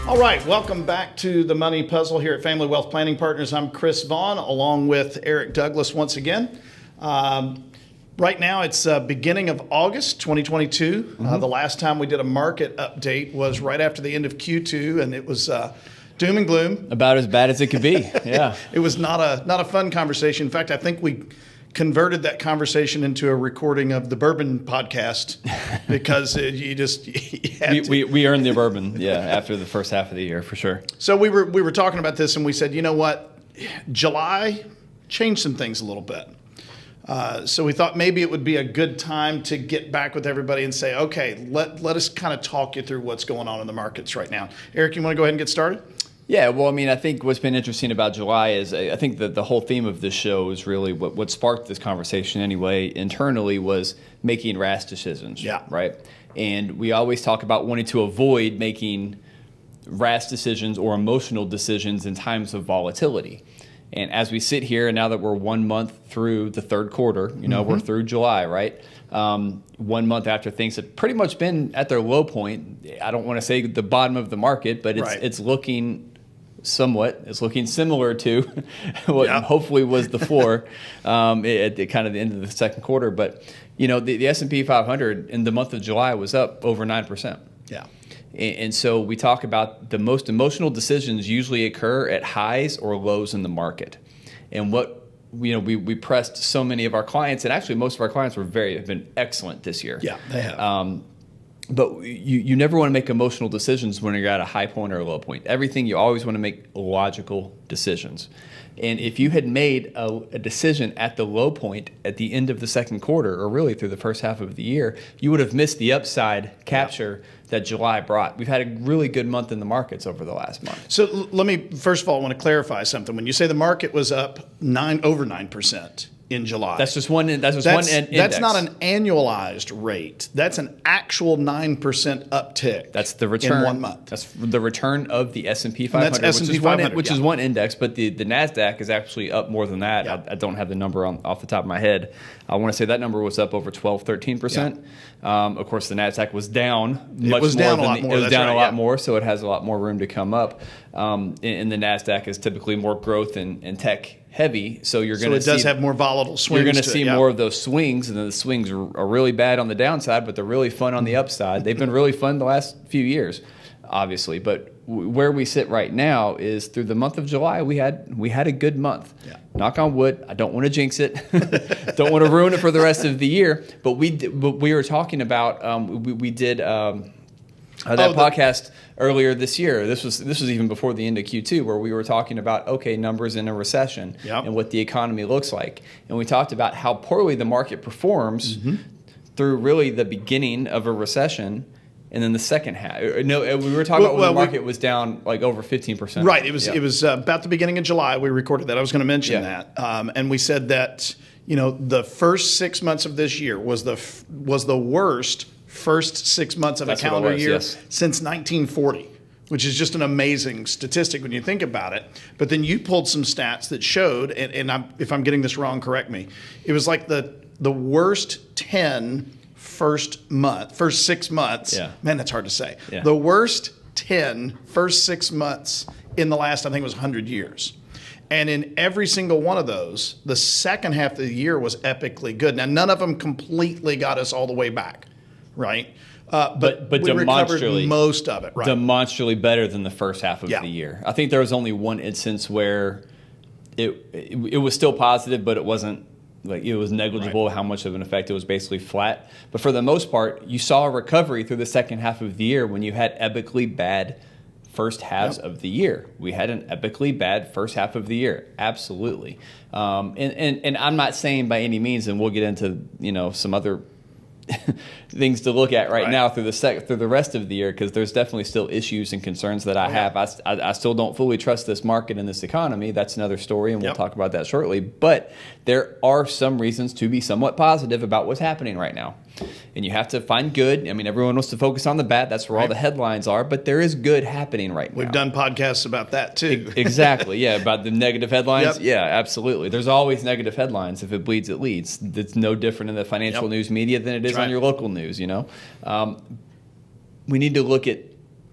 All right, welcome back to the Money Puzzle here at Family Wealth Planning Partners. I'm Chris Vaughn, along with Eric Douglas once again. Right now, it's beginning of August 2022. The last time we did a market update was right after the end of Q2, and it was doom and gloom. About as bad as it could be, yeah. It was not a fun conversation. In fact, I think we converted that conversation into a recording of the Bourbon podcast because we earned the bourbon, after the first half of the year for sure. So we were talking about this and we said, you know what, July changed some things a little bit. So we thought maybe it would be a good time to get back with everybody and say, okay, let us kind of talk you through what's going on in the markets right now. Eric, you want to go ahead and get started? Yeah, well, I mean, I think what's been interesting about July is I think that the whole theme of this show is really what sparked this conversation anyway internally was making rash decisions, right? And we always talk about wanting to avoid making rash decisions or emotional decisions in times of volatility. And as we sit here, and now that we're 1 month through the third quarter, we're through July, right? 1 month after things had pretty much been at their low point. I don't want to say the bottom of the market, but it's looking somewhat. It's looking similar to what hopefully was the floor at the kind of the end of the second quarter. But the S&P 500 in the month of July was up over 9%. Yeah. And so we talk about the most emotional decisions usually occur at highs or lows in the market. And what we pressed so many of our clients, and actually most of our clients have been excellent this year. Yeah, they have. But you never want to make emotional decisions when you're at a high point or a low point. Everything, you always want to make logical decisions. And if you had made a decision at the low point at the end of the second quarter, or really through the first half of the year, you would have missed the upside capture that July brought. We've had a really good month in the markets over the last month. So let me, first of all, I want to clarify something. When you say the market was up over 9% in July. That's just one index. That's not an annualized rate. That's an actual 9% uptick. That's the return in 1 month. That's the return of the S&P 500, that's S&P 500, which is one index, but the NASDAQ is actually up more than that. Yeah. I don't have the number off the top of my head. I want to say that number was up over 12, 13%. Of course, the NASDAQ was down much more. It was down a lot more, so it has a lot more room to come up. And the NASDAQ is typically more growth and tech heavy, so you're going to see. So it does have more volatile swings. You're going to see more of those swings, and then the swings are really bad on the downside, but they're really fun on the upside. They've been really fun the last few years, obviously. But where we sit right now is through the month of July, we had a good month. Yeah. Knock on wood. I don't want to jinx it. Don't want to ruin it for the rest of the year. But we were talking about we did. Podcast earlier this year. This was even before the end of Q2, where we were talking about numbers in a recession and what the economy looks like, and we talked about how poorly the market performs through really the beginning of a recession, and then the second half. No, we were talking about when the market was down like over 15%. Right. It was about the beginning of July. We recorded that. I was going to mention that, and we said that the first 6 months of this year was the worst first 6 months of a calendar year since 1940, which is just an amazing statistic when you think about it. But then you pulled some stats that showed, and if I'm getting this wrong, correct me. It was like the worst 10 first 6 months. Yeah. Man, that's hard to say. Yeah. The worst 10 first 6 months in the last, I think it was 100 years. And in every single one of those, the second half of the year was epically good. Now, none of them completely got us all the way back. Right, but we recovered most of it. Right, demonstrably better than the first half of the year. I think there was only one instance where it was still positive, but it wasn't like it was negligible how much of an effect. It was basically flat. But for the most part, you saw a recovery through the second half of the year when you had epically bad first halves of the year. We had an epically bad first half of the year, absolutely. And I'm not saying by any means, and we'll get into some other things to look at right now through the rest of the year, because there's definitely still issues and concerns that I have. I still don't fully trust this market and this economy. That's another story, and we'll talk about that shortly. But there are some reasons to be somewhat positive about what's happening right now. And you have to find good. I mean, everyone wants to focus on the bad. That's where all the headlines are. But there is good happening right now. We've done podcasts about that, too. Exactly, about the negative headlines. Yep. Yeah, absolutely. There's always negative headlines. If it bleeds, it leads. It's no different in the financial news media than it is on your local news, We need to look at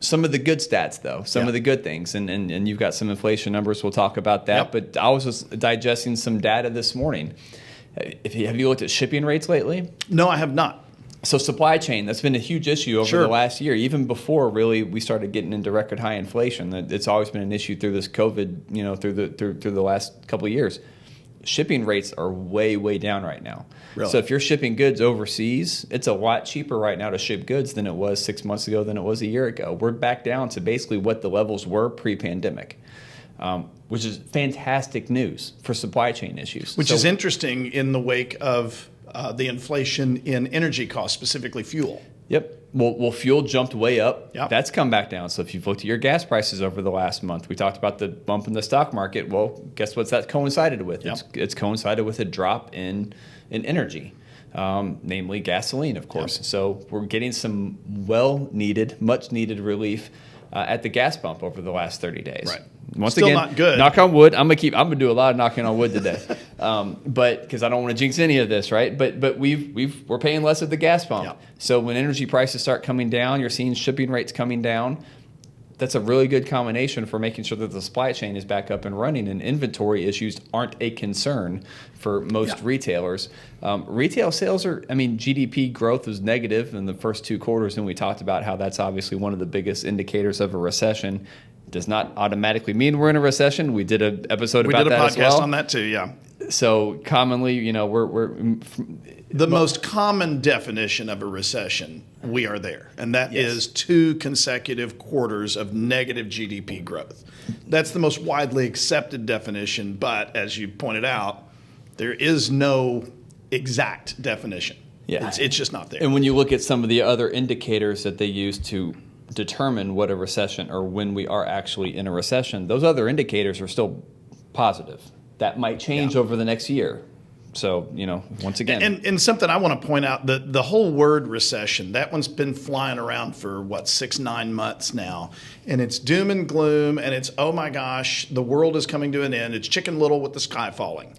some of the good stats, though, some of the good things. And you've got some inflation numbers. We'll talk about that. But I was just digesting some data this morning. Have you looked at shipping rates lately? No, I have not. So supply chain, that's been a huge issue over the last year, even before really we started getting into record high inflation. It's always been an issue through this COVID, through the last couple of years. Shipping rates are way, way down right now. Really? So if you're shipping goods overseas, it's a lot cheaper right now to ship goods than it was 6 months ago, than it was a year ago. We're back down to basically what the levels were pre-pandemic, which is fantastic news for supply chain issues. Which is interesting in the wake of the inflation in energy costs, specifically fuel. Yep. Well, fuel jumped way up. Yep. That's come back down. So if you've looked at your gas prices over the last month, we talked about the bump in the stock market. Well, guess what's that coincided with? Yep. It's coincided with a drop in energy, namely gasoline, of course. Yep. So we're getting some well-needed, much-needed relief at the gas pump over the last 30 days. Right. Once Still again, not good. knock on wood. I'm gonna do a lot of knocking on wood today, but because I don't want to jinx any of this, right? But we're paying less at the gas pump. Yep. So when energy prices start coming down, you're seeing shipping rates coming down. That's a really good combination for making sure that the supply chain is back up and running, and inventory issues aren't a concern for most retailers. Retail sales GDP growth was negative in the first 2 quarters, and we talked about how that's obviously one of the biggest indicators of a recession. Does not automatically mean we're in a recession. We did an episode about that as well. We did a podcast on that too, yeah. So commonly, we're the most common definition of a recession, we are there. And that is 2 consecutive quarters of negative GDP growth. That's the most widely accepted definition, but as you pointed out, there is no exact definition. Yeah. It's just not there. And when you look at some of the other indicators that they use to determine what a recession or when we are actually in a recession, those other indicators are still positive. That might change over the next year. So, once again. And something I want to point out, the whole word recession, that one's been flying around for 6-9 months now. And it's doom and gloom, and it's, oh my gosh, the world is coming to an end. It's Chicken Little with the sky falling.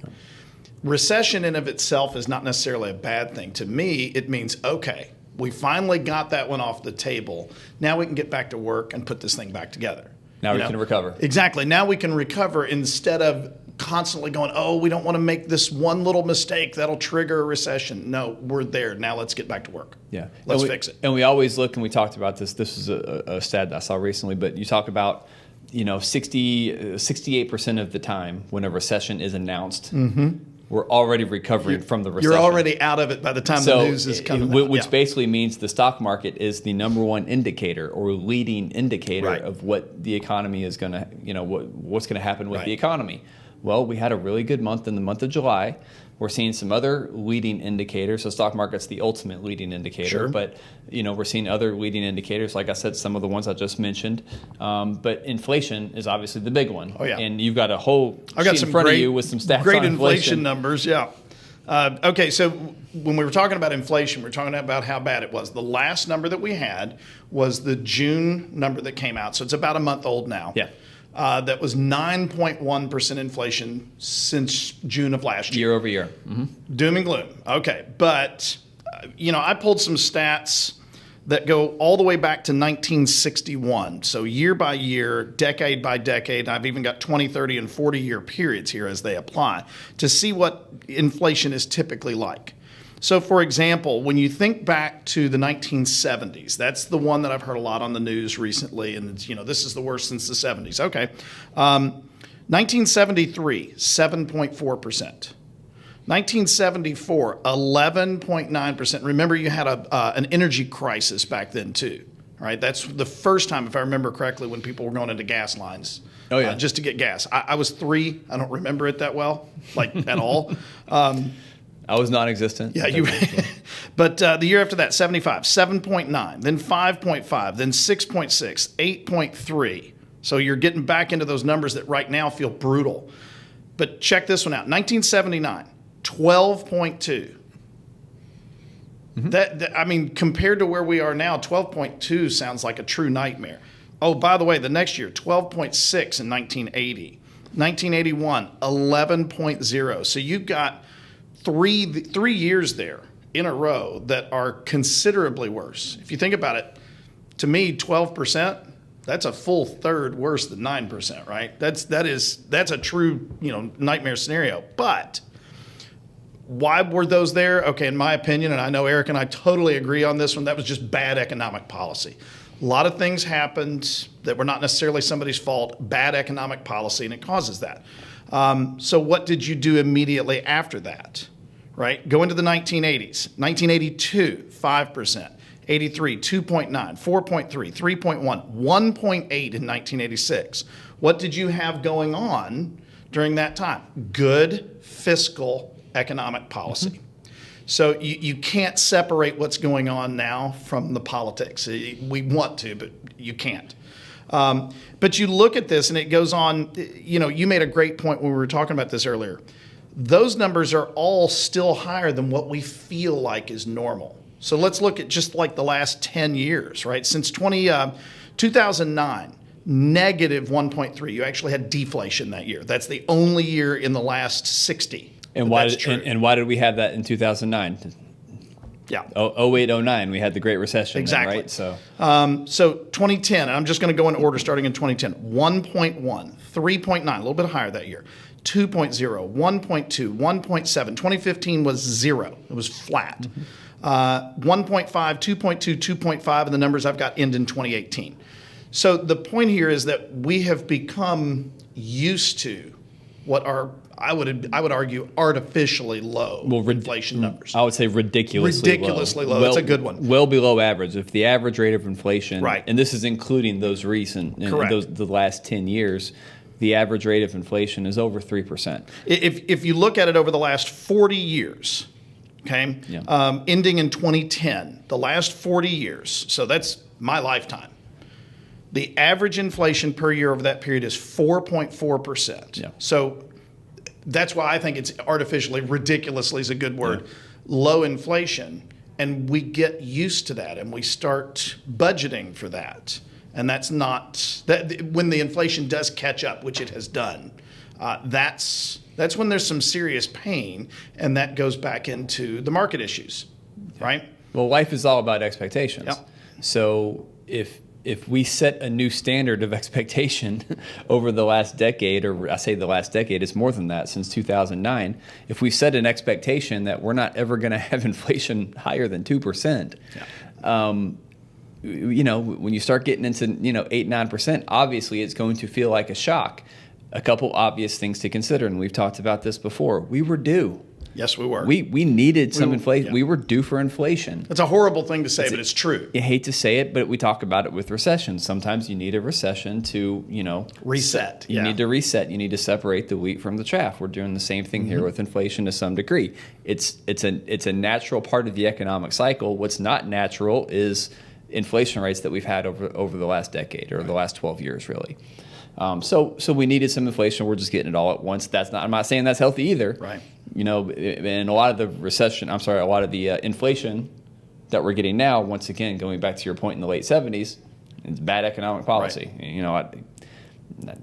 Recession in of itself is not necessarily a bad thing. To me, it means, okay, we finally got that one off the table. Now we can get back to work and put this thing back together. Now we can recover. Exactly. Now we can recover instead of constantly going, oh, we don't want to make this one little mistake that'll trigger a recession. No, we're there. Now let's get back to work. Yeah. Let's fix it. And we always look, and we talked about this. This is a stat I saw recently, but you talk about, 68% of the time when a recession is announced, we're already recovering from the recession. You're already out of it by the time the news is coming out. Which basically means the stock market is the number one indicator or leading indicator of what the economy is going to, what's going to happen with the economy. Well, we had a really good month in the month of July. We're seeing some other leading indicators. So stock market's the ultimate leading indicator. Sure. But, we're seeing other leading indicators. Like I said, some of the ones I just mentioned. But inflation is obviously the big one. Oh, yeah. And you've got a whole I've got sheet some in front of you with some stats great on inflation numbers, yeah. Okay, so when we were talking about inflation, we were talking about how bad it was. The last number that we had was the June number that came out. So it's about a month old now. Yeah. That was 9.1% inflation since June of last year. Year over year. Mm-hmm. Doom and gloom. Okay. But, I pulled some stats that go all the way back to 1961. So year by year, decade by decade. I've even got 20, 30, and 40-year periods here as they apply to see what inflation is typically like. So, for example, when you think back to the 1970s, that's the one that I've heard a lot on the news recently, and this is the worst since the 70s. Okay. 1973, 7.4%. 1974, 11.9%. Remember, you had an energy crisis back then, too. Right? That's the first time, if I remember correctly, when people were going into gas lines. Oh, yeah. Just to get gas. I was 3. I don't remember it that well, at all. I was non-existent. Yeah, but the year after that, 75, 7.9, then 5.5, then 6.6, 8.3. So you're getting back into those numbers that right now feel brutal. But check this one out. 1979, 12.2. Mm-hmm. Compared to where we are now, 12.2 sounds like a true nightmare. Oh, by the way, the next year, 12.6 in 1980. 1981, 11.0. So you've got three years there in a row that are considerably worse. If you think about it, to me, 12%, That's a full third worse than 9%, right? That's a true, nightmare scenario. But why were those there? Okay, in my opinion, and I know Eric and I totally agree on this one, that was just bad economic policy. A lot of things happened that were not necessarily somebody's fault, bad economic policy, and it causes that. So what did you do immediately after that, right? Go into the 1980s. 1982, 5%. 83, 2.9, 4.3, 3.1, 1.8 in 1986. What did you have going on during that time? Good fiscal economic policy. Mm-hmm. So you can't separate what's going on now from the politics. We want to, but you can't. But you look at this and it goes on, you made a great point when we were talking about this earlier. Those numbers are all still higher than what we feel like is normal. So let's look at just like the last 10 years, right? Since 2009, negative 1.3. You actually had deflation that year. That's the only year in the last 60. And why did we have that in 2009? Yeah. 08, 09, we had the Great Recession. Exactly. Then, right? So 2010, and I'm just going to go in order starting in 2010. 1.1, 3.9, a little bit higher that year. 2.0, 1.2, 1.7. 2015 was 0. It was flat. Mm-hmm. 1.5, 2.2, 2.5, and the numbers I've got end in 2018. So the point here is that we have become used to what are, I would argue, artificially low inflation numbers. I would say ridiculously low. That's a good one. Well below average. If the average rate of inflation, right, and this is including those recent, the last 10 years, the average rate of inflation is over 3%. If you look at it over the last 40 years, okay, yeah, ending in 2010, the last 40 years, so that's my lifetime, the average inflation per year over that period is 4.4%. Yeah. So that's why I think it's artificially, ridiculously is a good word, yeah, low inflation, and we get used to that and we start budgeting for that. And that's not, that when the inflation does catch up, which it has done, that's when there's some serious pain, and that goes back into the market issues, right? Well, life is all about expectations. Yep. So if we set a new standard of expectation over the last decade, or I say the last decade, it's more than that, since 2009, if we set an expectation that we're not ever going to have inflation higher than 2%, yeah, when you start getting into 8-9%, obviously it's going to feel like a shock. A couple obvious things to consider, and we've talked about this before. We were due. Yes, we were. We needed some inflation. Yeah. We were due for inflation. It's a horrible thing to say, but it's true. You hate to say it, but we talk about it with recessions. Sometimes you need a recession to, reset. You need to reset. You need to separate the wheat from the chaff. We're doing the same thing here with inflation to some degree. It's a natural part of the economic cycle. What's not natural is inflation rates that we've had over the last decade or the last 12 years, really. So we needed some inflation. We're just getting it all at once. I'm not saying that's healthy either. Right. And a lot of the inflation that we're getting now, once again, going back to your point in the late 70s, it's bad economic policy. Right.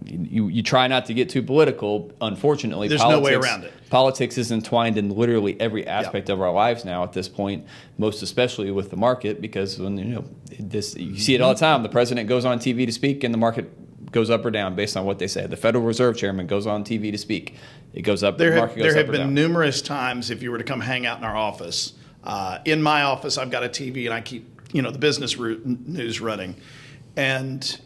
You try not to get too political. Unfortunately, there's no way around it. Politics is entwined in literally every aspect of our lives now at this point, most especially with the market, because when you see it all the time. The president goes on TV to speak, and the market goes up or down based on what they say. The Federal Reserve Chairman goes on TV to speak. It goes up. There have been numerous times, if you were to come hang out in our office. In my office, I've got a TV, and I keep the business news running, and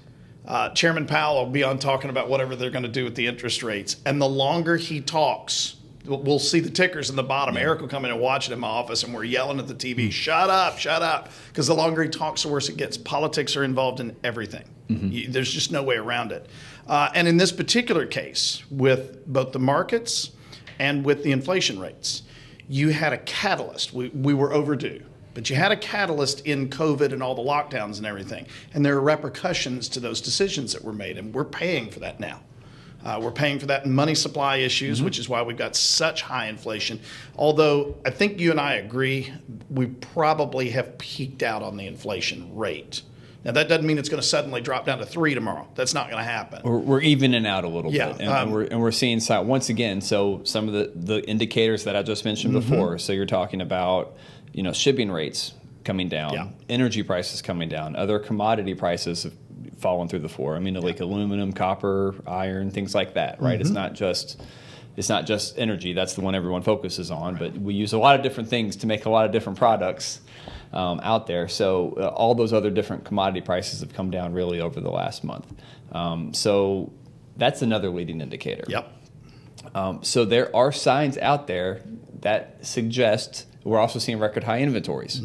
Chairman Powell will be on talking about whatever they're going to do with the interest rates. And the longer he talks, we'll see the tickers in the bottom. Yeah. Eric will come in and watch it in my office, and we're yelling at the TV, shut up, because the longer he talks, the worse it gets. Politics are involved in everything. Mm-hmm. There's just no way around it. And in this particular case, with both the markets and with the inflation rates, you had a catalyst. We were overdue. But you had a catalyst in COVID and all the lockdowns and everything. And there are repercussions to those decisions that were made, and we're paying for that now. We're paying for that in money supply issues, which is why we've got such high inflation. Although I think you and I agree, we probably have peaked out on the inflation rate. Now, that doesn't mean it's going to suddenly drop down to 3 tomorrow. That's not going to happen. We're evening out a little bit. Yeah, and we're seeing, once again, so some of the indicators that I just mentioned before. So you're talking about, shipping rates coming down, energy prices coming down, other commodity prices fallen through the floor. I mean, like aluminum, copper, iron, things like that, right? It's not just energy. That's the one everyone focuses on, but we use a lot of different things to make a lot of different products out there. So all those other different commodity prices have come down really over the last month. So that's another leading indicator. Yep. So there are signs out there that suggest we're also seeing record high inventories.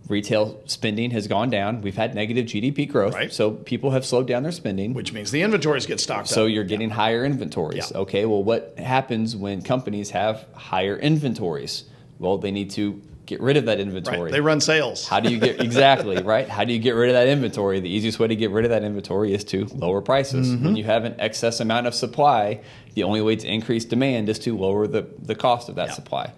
Retail spending has gone down. We've had negative GDP growth, right. So people have slowed down their spending. Which means the inventories get stocked up. So you're getting higher inventories. Yeah. Okay, well, what happens when companies have higher inventories? Well, they need to get rid of that inventory. Right. They run sales. How do you get exactly right? How do you get rid of that inventory? The easiest way to get rid of that inventory is to lower prices. When you have an excess amount of supply, the only way to increase demand is to lower the cost of that supply.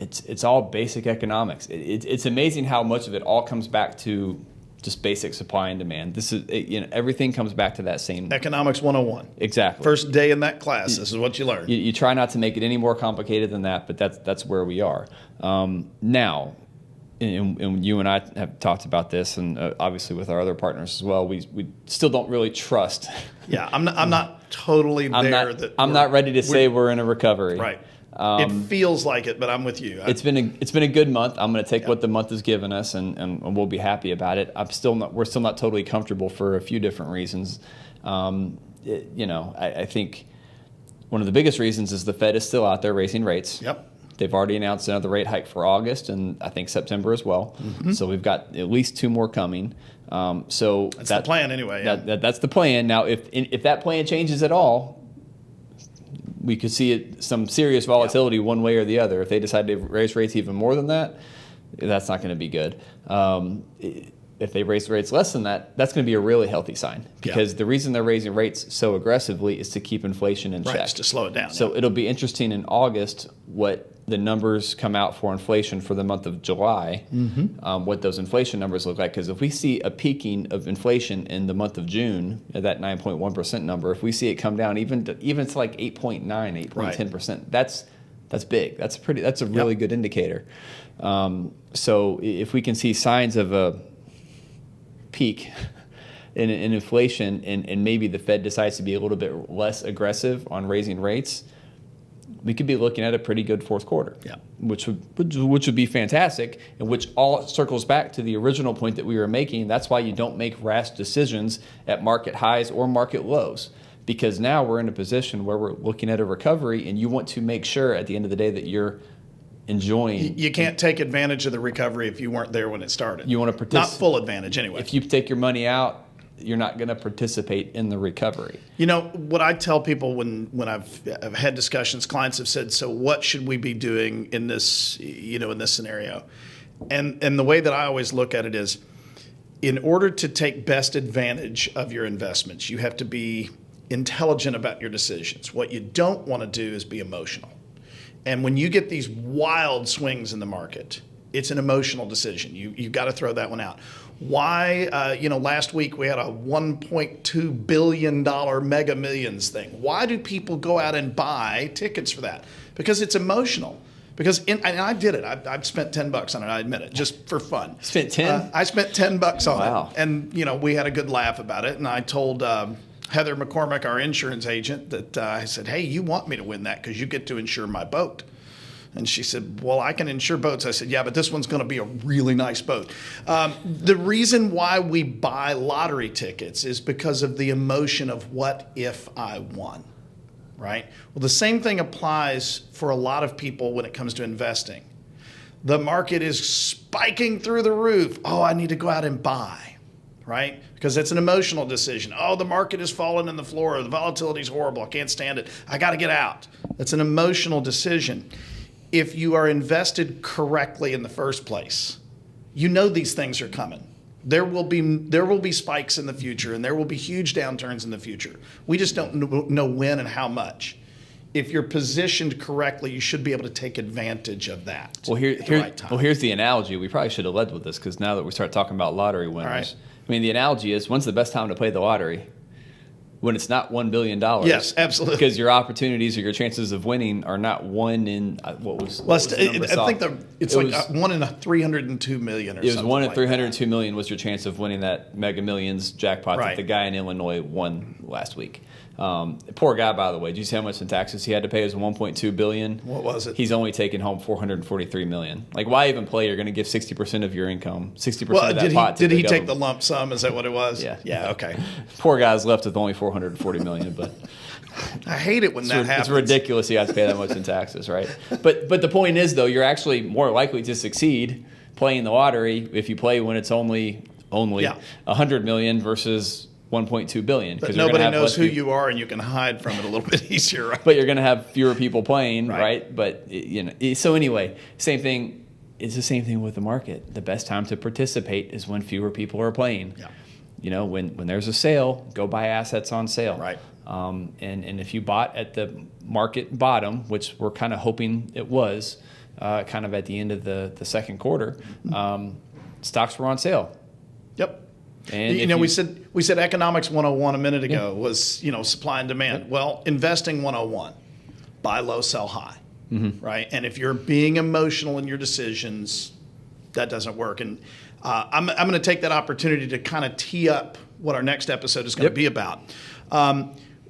It's all basic economics. It's amazing how much of it all comes back to just basic supply and demand. This is everything comes back to that same Economics 101. Exactly. First day in that class, this is what you learn. You try not to make it any more complicated than that, but that's where we are now. And you and I have talked about this, and obviously with our other partners as well. We still don't really trust. Yeah, I'm not totally there. I'm not ready to say we're in a recovery. Right. It feels like it, but I'm with you. It's been a good month. I'm going to take what the month has given us, and we'll be happy about it. We're still not totally comfortable for a few different reasons. I think one of the biggest reasons is the Fed is still out there raising rates. Yep. They've already announced another rate hike for August, and I think September as well. So we've got at least 2 more coming. So that's the plan anyway. Yeah. That's the plan. Now, if that plan changes at all, we could see some serious volatility one way or the other. If they decide to raise rates even more than that, that's not going to be good. If they raise rates less than that, that's going to be a really healthy sign, because the reason they're raising rates so aggressively is to keep inflation in check. Right, to slow it down. So it'll be interesting in August what the numbers come out for inflation for the month of July, what those inflation numbers look like. Because if we see a peaking of inflation in the month of June, at that 9.1% number, if we see it come down even to like 8.9, 8.10%, that's big. That's a really good indicator. So if we can see signs of a peak in inflation, and maybe the Fed decides to be a little bit less aggressive on raising rates, we could be looking at a pretty good fourth quarter, which would be fantastic, and which all circles back to the original point that we were making. That's why you don't make rash decisions at market highs or market lows, because now we're in a position where we're looking at a recovery, and you want to make sure at the end of the day that you're enjoying. You can't take advantage of the recovery if you weren't there when it started. You want to participate. Not full advantage anyway. If you take your money out, you're not going to participate in the recovery. You know, what I tell people when I've had discussions, clients have said, so what should we be doing in this, in this scenario? And the way that I always look at it is, in order to take best advantage of your investments, you have to be intelligent about your decisions. What you don't want to do is be emotional. And when you get these wild swings in the market, it's an emotional decision. You've got to throw that one out. Why, last week we had a $1.2 billion Mega Millions thing. Why do people go out and buy tickets for that? Because it's emotional. And I did it. I've spent $10 on it. I admit it, just for fun. Spent 10? I spent $10 on Wow. it. And, we had a good laugh about it. And I told Heather McCormick, our insurance agent, that I said, hey, you want me to win that because you get to insure my boat. And she said, well, I can insure boats. I said, yeah, but this one's going to be a really nice boat. The reason why we buy lottery tickets is because of the emotion of what if I won, right? Well, the same thing applies for a lot of people when it comes to investing. The market is spiking through the roof. Oh, I need to go out and buy, right? Because it's an emotional decision. Oh, the market is falling in the floor. The volatility is horrible. I can't stand it. I got to get out. That's an emotional decision. If you are invested correctly in the first place, these things are coming. There will be spikes in the future, and there will be huge downturns in the future. We just don't know when and how much. If you're positioned correctly, you should be able to take advantage of that at the right time. Well, here's the analogy. We probably should have led with this, because now that we start talking about lottery winners, right. I mean, the analogy is, when's the best time to play the lottery? when it's not $1 billion. Yes, absolutely. Because your opportunities or your chances of winning are not one in what was the number I think it's like 1 in 302 million or something. It was 1 in 302 million was your chance of winning that Mega Millions jackpot that the guy in Illinois won last week. Poor guy, by the way. Did you see how much in taxes he had to pay? It was $1.2 billion. What was it? He's only taken home $443 million. Like, why even play? You're going to give 60% of your income, 60% of that pot to did the he government. Take the lump sum? Is that what it was? Yeah. Yeah. Okay. Poor guy's left with only $440 million, but I hate it when that happens. It's ridiculous. You have to pay that much in taxes, right? But the point is, though, you're actually more likely to succeed playing the lottery if you play when it's only $100 million versus $1.2 billion. But nobody knows who you are, and you can hide from it a little bit easier, right? But you're going to have fewer people playing, right? But so anyway, same thing. It's the same thing with the market. The best time to participate is when fewer people are playing. Yeah. When there's a sale, go buy assets on sale. Right. And if you bought at the market bottom, which we're kind of hoping it was, kind of at the end of the second quarter, stocks were on sale. Yep. And we said economics 101 a minute ago was supply and demand. Yep. Well, investing 101, buy low, sell high, right? And if you're being emotional in your decisions, that doesn't work. And I'm going to take that opportunity to kind of tee up what our next episode is going to be about.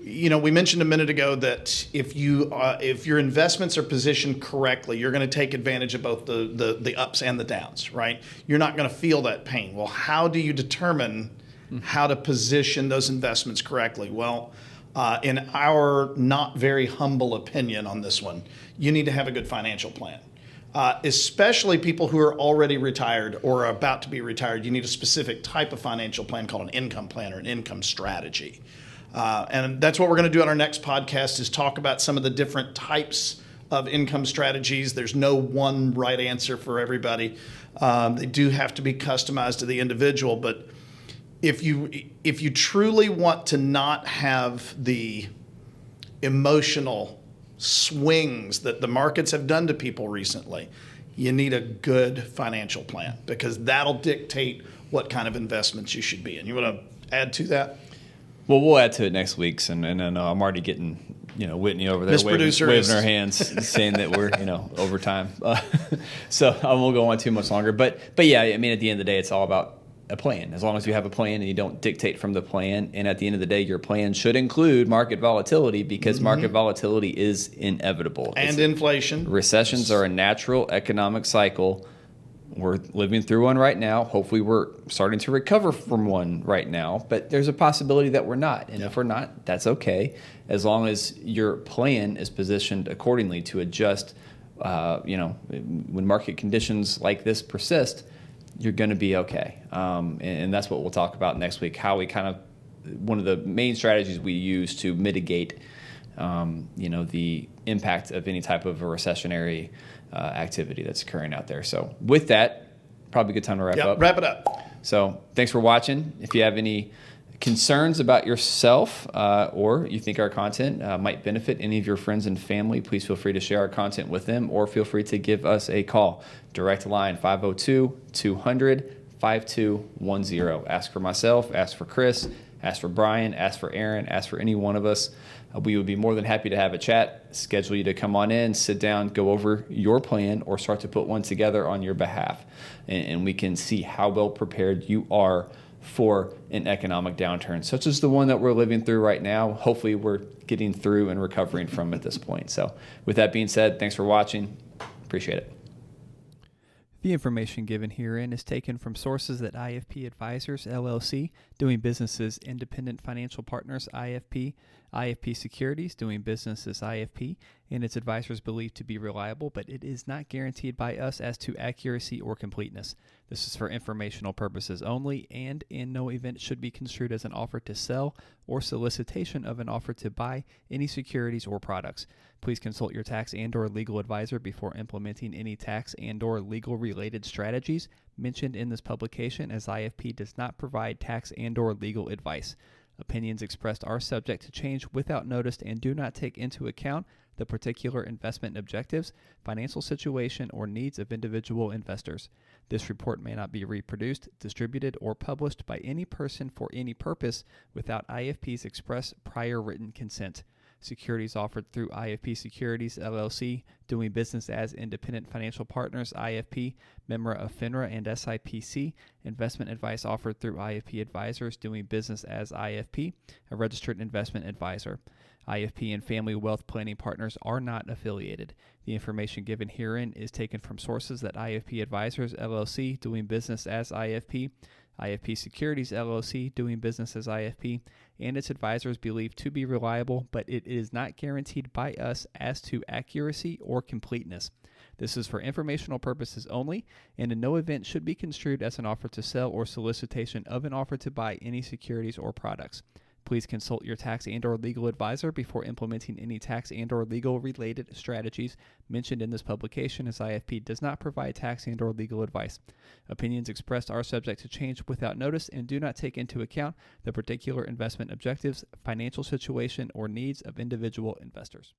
We mentioned a minute ago that if your investments are positioned correctly, you're going to take advantage of both the ups and the downs, right? You're not going to feel that pain. Well, how do you determine how to position those investments correctly? Well, in our not very humble opinion on this one, you need to have a good financial plan. Especially people who are already retired or are about to be retired, you need a specific type of financial plan called an income plan or an income strategy. And that's what we're going to do on our next podcast is talk about some of the different types of income strategies. There's no one right answer for everybody. They do have to be customized to the individual. But if you truly want to not have the emotional swings that the markets have done to people recently, you need a good financial plan because that'll dictate what kind of investments you should be in. You want to add to that? Well, we'll add to it next week's, and I'm already getting, Whitney over there waving her hands, saying that we're, over time. So I won't go on too much longer. But yeah, I mean, at the end of the day, it's all about a plan. As long as you have a plan and you don't dictate from the plan, and at the end of the day, your plan should include market volatility because market volatility is inevitable. And inflation. Recessions are a natural economic cycle. We're living through one right now. Hopefully we're starting to recover from one right now, but there's a possibility that we're not. And if we're not, that's okay. As long as your plan is positioned accordingly to adjust, when market conditions like this persist, you're going to be okay. And that's what we'll talk about next week, how we one of the main strategies we use to mitigate, the impact of any type of a recessionary activity that's occurring out there. So with that, probably a good time to wrap up. Wrap it up. So thanks for watching. If you have any concerns about yourself or you think our content might benefit any of your friends and family, please feel free to share our content with them or feel free to give us a call. Direct line 502-200-5210. Ask for myself, ask for Chris, ask for Brian, ask for Aaron, ask for any one of us. We would be more than happy to have a chat, schedule you to come on in, sit down, go over your plan, or start to put one together on your behalf. And we can see how well prepared you are for an economic downturn, such as the one that we're living through right now. Hopefully we're getting through and recovering from at this point. So with that being said, thanks for watching. Appreciate it. The information given herein is taken from sources at IFP Advisors, LLC, doing business as Independent Financial Partners, IFP, IFP Securities, doing business as IFP, and its advisors believed to be reliable, but it is not guaranteed by us as to accuracy or completeness. This is for informational purposes only, and in no event should be construed as an offer to sell or solicitation of an offer to buy any securities or products. Please consult your tax and/or legal advisor before implementing any tax and/or legal-related strategies mentioned in this publication, as IFP does not provide tax and/or legal advice. Opinions expressed are subject to change without notice and do not take into account the particular investment objectives, financial situation, or needs of individual investors. This report may not be reproduced, distributed, or published by any person for any purpose without IFP's express prior written consent. Securities offered through IFP Securities, LLC, doing business as Independent Financial Partners, IFP, member of FINRA and SIPC. Investment advice offered through IFP Advisors, doing business as IFP, a registered investment advisor. IFP and Family Wealth Planning Partners are not affiliated. The information given herein is taken from sources that IFP Advisors, LLC, doing business as IFP, IFP Securities, LLC, doing business as IFP, and its advisors believe to be reliable, but it is not guaranteed by us as to accuracy or completeness. This is for informational purposes only, and in no event should be construed as an offer to sell or solicitation of an offer to buy any securities or products. Please consult your tax and/or legal advisor before implementing any tax and/or legal related strategies mentioned in this publication, as IFP does not provide tax and/or legal advice. Opinions expressed are subject to change without notice and do not take into account the particular investment objectives, financial situation, or needs of individual investors.